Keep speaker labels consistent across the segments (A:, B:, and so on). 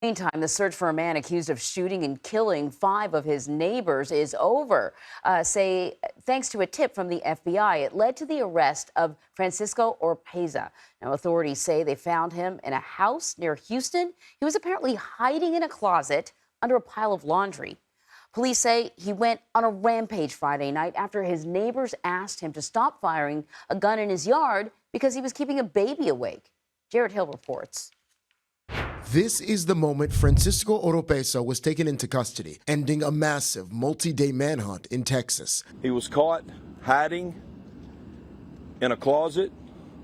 A: Meantime, the search for a man accused of shooting and killing 5 of his neighbors is over. Thanks to a tip from the FBI, it led to the arrest of Francisco Oropeza. Now, authorities say they found him in a house near Houston. He was apparently hiding in a closet under a pile of laundry. Police say he went on a rampage Friday night after his neighbors asked him to stop firing a gun in his yard because he was keeping a baby awake. Jared Hill reports.
B: This is the moment Francisco Oropeza was taken into custody, ending a massive multi-day manhunt in Texas.
C: He was caught hiding in a closet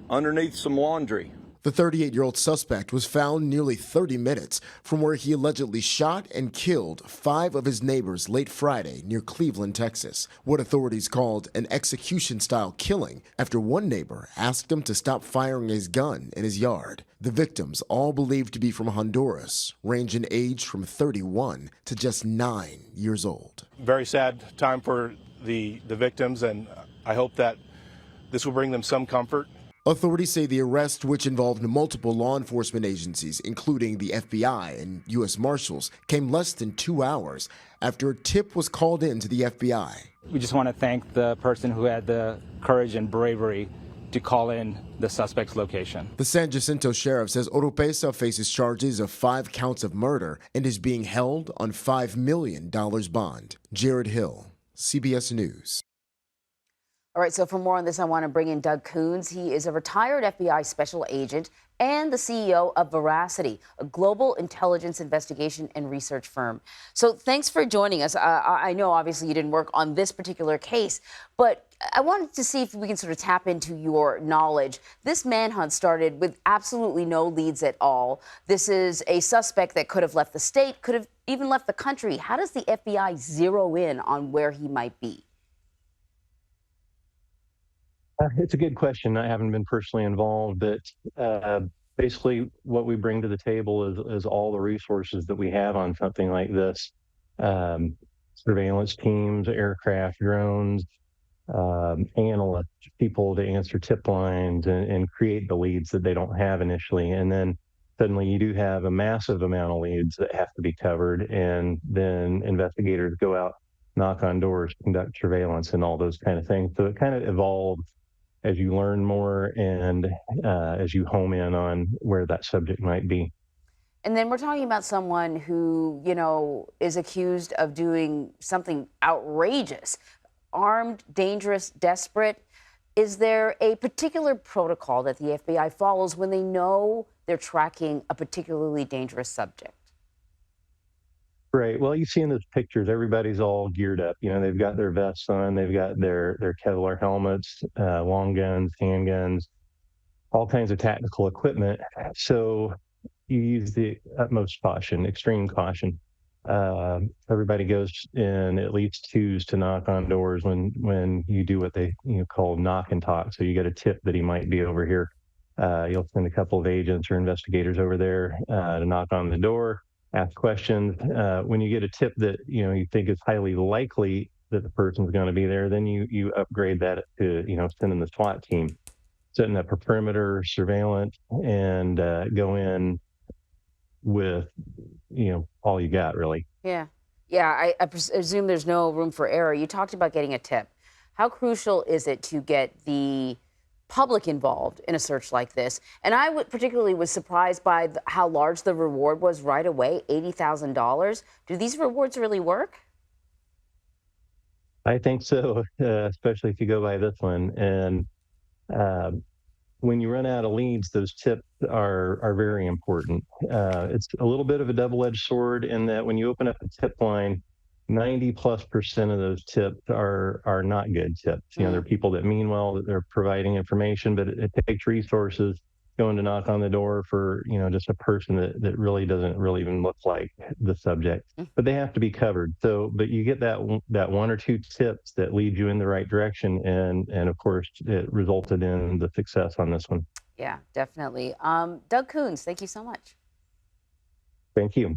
C: underneath some laundry.
B: The 38-year-old suspect was found nearly 30 minutes from where he allegedly shot and killed 5 of his neighbors late Friday near Cleveland, Texas. What authorities called an execution-style killing after one neighbor asked him to stop firing his gun in his yard. The victims, all believed to be from Honduras, range in age from 31 to just 9 years old.
D: Very sad time for the victims, and I hope that this will bring them some comfort.
B: Authorities say the arrest, which involved multiple law enforcement agencies, including the FBI and U.S. Marshals, came less than 2 hours after a tip was called in to the FBI.
E: We just want to thank the person who had the courage and bravery to call in the suspect's location.
B: The San Jacinto sheriff says Oropeza faces charges of 5 counts of murder and is being held on $5 million bond. Jared Hill, CBS News.
A: All right, so for more on this, I want to bring in Doug Kouns. He is a retired FBI special agent and the CEO of Veracity, a global intelligence investigation and research firm. So thanks for joining us. I know, obviously, you didn't work on this particular case, but I wanted to see if we can sort of tap into your knowledge. This manhunt started with absolutely no leads at all. This is a suspect that could have left the state, could have even left the country. How does the FBI zero in on where he might be?
F: It's a good question. I haven't been personally involved, but basically what we bring to the table is all the resources that we have on something like this. Surveillance teams, aircraft, drones, analysts, people to answer tip lines and create the leads that they don't have initially. And then suddenly you do have a massive amount of leads that have to be covered. And then investigators go out, knock on doors, conduct surveillance and all those kind of things. So it kind of evolves as you learn more and as you home in on where that subject might be.
A: And then we're talking about someone who, is accused of doing something outrageous, armed, dangerous, desperate. Is there a particular protocol that the FBI follows when they know they're tracking a particularly dangerous subject?
F: Right. Well, you see in those pictures, everybody's all geared up. They've got their vests on, they've got their Kevlar helmets, long guns, handguns, all kinds of tactical equipment. So you use the utmost caution, extreme caution. Everybody goes in at least twos to knock on doors when you do what they call knock and talk. So you get a tip that he might be over here. You'll send a couple of agents or investigators over there to knock on the door, ask questions. When you get a tip that you think is highly likely that the person's going to be there, then you upgrade that to sending the SWAT team, setting up a perimeter surveillance, and go in with all you got, really.
A: Yeah. I presume there's no room for error. You talked about getting a tip. How crucial is it to get the public involved in a search like this? And I particularly was surprised by how large the reward was right away, $80,000. Do these rewards really work?
F: I think so, especially if you go by this one. And when you run out of leads, those tips are very important. It's a little bit of a double-edged sword in that when you open up a tip line, 90+% of those tips are not good tips. They're people that mean well, that they're providing information, but it takes resources going to knock on the door for just a person that really doesn't really even look like the subject. But they have to be covered. So, but you get that 1 or 2 tips that lead you in the right direction, and of course it resulted in the success on this one.
A: Yeah, definitely. Doug Kouns, thank you so much.
F: Thank you.